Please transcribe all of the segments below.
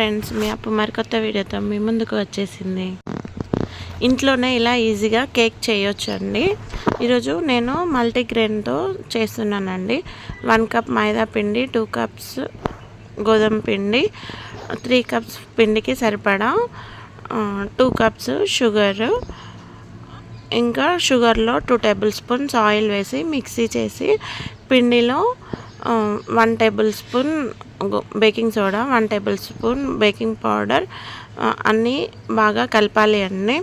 Friends, మీ అప్పు మరికొత్త వీడియోతో మీ ముందుకు వచ్చేసింది. ఇంట్లోనే ఇలా ఈజీగా కేక్ చేయొచ్చు అండి. ఈరోజు నేను మల్టీగ్రెయిన్తో చేస్తున్నానండి. 1 కప్ మైదా పిండి, 2 కప్స్ గోధుమ పిండి, 3 కప్స్ పిండికి సరిపడా 2 కప్స్ షుగరు, ఇంకా షుగర్లో 2 టేబుల్ స్పూన్స్ ఆయిల్ వేసి మిక్సీ చేసి పిండిలో 1 table spoon baking soda, 1 table spoon baking powder అన్నీ బాగా కలపాలి అండి.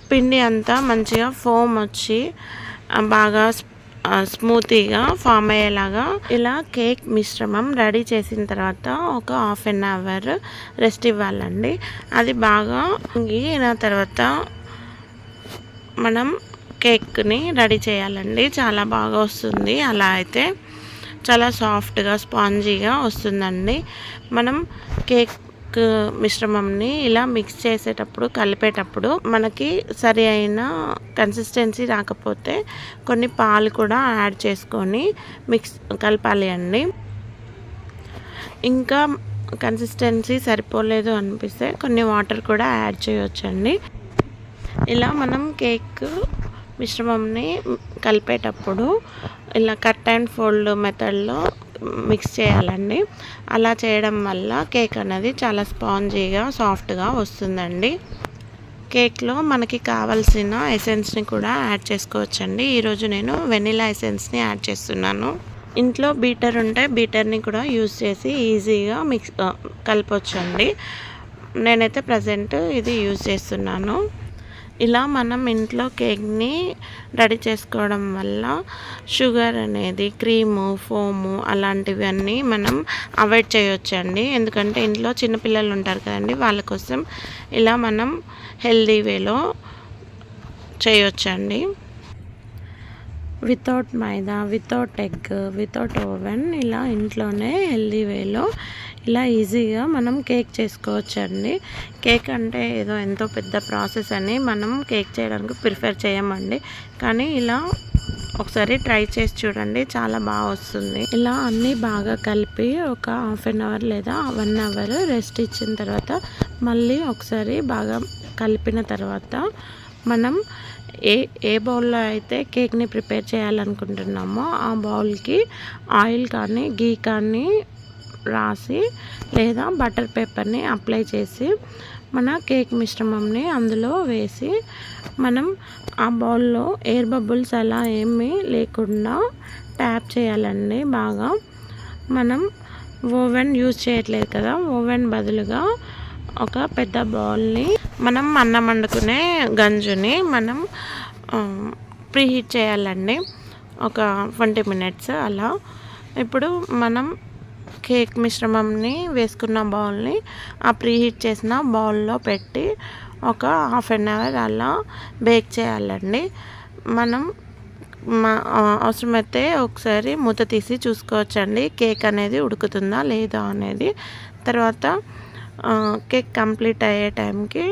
పిండి అంతా మంచిగా ఫోమ్ వచ్చి బాగా స్మూతీగా ఫామ్ అయ్యేలాగా ఇలా కేక్ మిశ్రమం రెడీ చేసిన తర్వాత ఒక హాఫ్ అన్ అవర్ రెస్ట్ ఇవ్వాలండి. అది బాగా అయిన తర్వాత మనం కేక్ని రెడీ చేయాలండి. చాలా బాగా వస్తుంది. అలా అయితే చాలా సాఫ్ట్గా స్పాంజీగా వస్తుందండి. మనం కేక్ మిశ్రమంని ఇలా మిక్స్ చేసేటప్పుడు కలిపేటప్పుడు మనకి సరి అయిన కన్సిస్టెన్సీ రాకపోతే కొన్ని పాలు కూడా యాడ్ చేసుకొని కలపాలి అండి. ఇంకా కన్సిస్టెన్సీ సరిపోలేదు అనిపిస్తే కొన్ని వాటర్ కూడా యాడ్ చేయొచ్చండి. ఇలా మనం కేక్ మిశ్రమంని కలిపేటప్పుడు ఇలా కట్ అండ్ ఫోల్డ్ మెథడ్లో మిక్స్ చేయాలండి. అలా చేయడం వల్ల కేక్ అనేది చాలా స్పాంజీగా సాఫ్ట్గా వస్తుందండి. కేక్లో మనకి కావాల్సిన ఎసెన్స్ని కూడా యాడ్ చేసుకోవచ్చండి. ఈరోజు నేను వెనిలా ఎసెన్స్ని యాడ్ చేస్తున్నాను. ఇంట్లో బీటర్ ఉంటే బీటర్ని కూడా యూజ్ చేసి ఈజీగా కలపొచ్చండి. నేనైతే ప్రజెంట్ ఇది యూజ్ చేస్తున్నాను. ఇలా మనం ఇంట్లో కేక్ని రెడీ చేసుకోవడం వల్ల షుగర్ అనేది, క్రీము, ఫోము అలాంటివన్నీ మనం అవాయిడ్ చేయొచ్చండి. ఎందుకంటే ఇంట్లో చిన్నపిల్లలు ఉంటారు కదండి, వాళ్ళ కోసం ఇలా మనం హెల్దీ వేలో చేయొచ్చండి. వితౌట్ మైదా, వితౌట్ ఎగ్, వితౌట్ ఓవెన్ ఇలా ఇంట్లోనే హెల్దీ వేలో ఇలా ఈజీగా మనం కేక్ చేసుకోవచ్చండి. కేక్ అంటే ఏదో ఎంతో పెద్ద ప్రాసెస్ అని మనం కేక్ చేయడానికి ప్రిఫర్ చేయమండి. కానీ ఇలా ఒకసారి ట్రై చేసి చూడండి, చాలా బాగా వస్తుంది. ఇలా అన్నీ బాగా కలిపి ఒక హాఫ్ అన్ అవర్ లేదా 1 అవర్ రెస్ట్ ఇచ్చిన తర్వాత మళ్ళీ ఒకసారి బాగా కలిపిన తర్వాత మనం ఏ బౌల్లో అయితే కేక్ని ప్రిపేర్ చేయాలనుకుంటున్నామో ఆ బౌల్కి ఆయిల్ కానీ గీ కానీ రాసి లేదా బటర్ పేపర్ని అప్లై చేసి మన కేక్ మిశ్రమంని అందులో వేసి మనం ఆ బౌల్లో ఎయిర్ బబుల్స్ అలా ఏమీ లేకుండా ట్యాప్ చేయాలండి. బాగా మనం ఓవెన్ యూజ్ చేయట్లేదు కదా, ఓవెన్ బదులుగా ఒక పెద్ద బౌల్ని మనం అన్నం వండుకునే గంజుని మనం ప్రీహీట్ చేయాలండి, ఒక 20 మినిట్స్ అలా. ఇప్పుడు మనం కేక్ మిశ్రమంని వేసుకున్న బౌల్ని ఆ ప్రీహీట్ చేసిన బౌల్లో పెట్టి ఒక హాఫ్ అన్ అవర్ అలా బేక్ చేయాలండి. మనం అవసరమైతే ఒకసారి మూత తీసి చూసుకోవచ్చండి, కేక్ అనేది ఉడుకుతుందా లేదా అనేది. తర్వాత కేక్ కంప్లీట్ అయ్యే టైంకి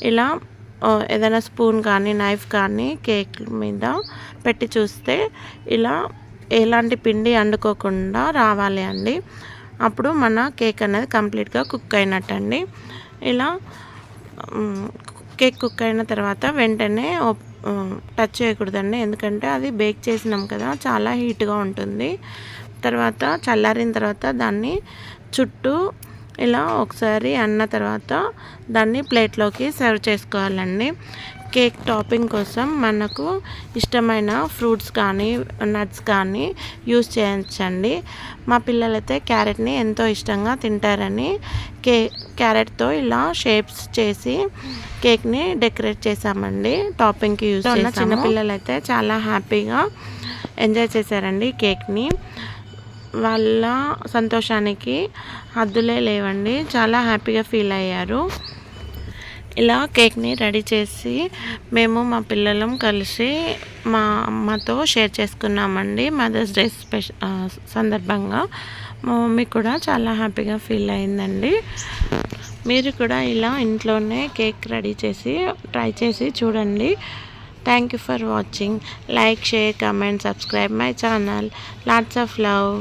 ఇలా ఏదైనా స్పూన్ కానీ నైఫ్ కానీ కేక్ మీద పెట్టి చూస్తే ఇలా ఎలాంటి పిండి అంటుకోకుండా రావాలి అండి. అప్పుడు మన కేక్ అనేది కంప్లీట్గా కుక్ అయినట్టండి. ఇలా కేక్ కుక్ అయిన తర్వాత వెంటనే టచ్ చేయకూడదండి, ఎందుకంటే అది బేక్ చేసినాం కదా, చాలా హీట్గా ఉంటుంది. తర్వాత చల్లారిన తర్వాత దాన్ని చుట్టూ ఇలా ఒకసారి అన్న తర్వాత దాన్ని ప్లేట్లోకి సర్వ్ చేసుకోవాలండి. కేక్ టాపింగ్ కోసం మనకు ఇష్టమైన ఫ్రూట్స్ కానీ నట్స్ కానీ యూజ్ చేయొచ్చండి. మా పిల్లలైతే క్యారెట్ని ఎంతో ఇష్టంగా తింటారని క్యారెట్తో ఇలా షేప్స్ చేసి కేక్ని డెకరేట్ చేసామండి. టాపింగ్కి యూజ్ చేసిన చిన్నపిల్లలైతే చాలా హ్యాపీగా ఎంజాయ్ చేశారండి కేక్ని. వాళ్ళ సంతోషానికి హద్దులే లేవండి, చాలా హ్యాపీగా ఫీల్ అయ్యారు. ఇలా కేక్ని రెడీ చేసి మేము మా పిల్లలం కలిసి మా అమ్మతో షేర్ చేసుకున్నామండి మదర్స్ డే సందర్భంగా. మా మమ్మీ కూడా చాలా హ్యాపీగా ఫీల్ అయిందండి. మీరు కూడా ఇలా ఇంట్లోనే కేక్ రెడీ చేసి ట్రై చేసి చూడండి. Thank you for watching. Like, share, comment, subscribe my channel. Lots of love.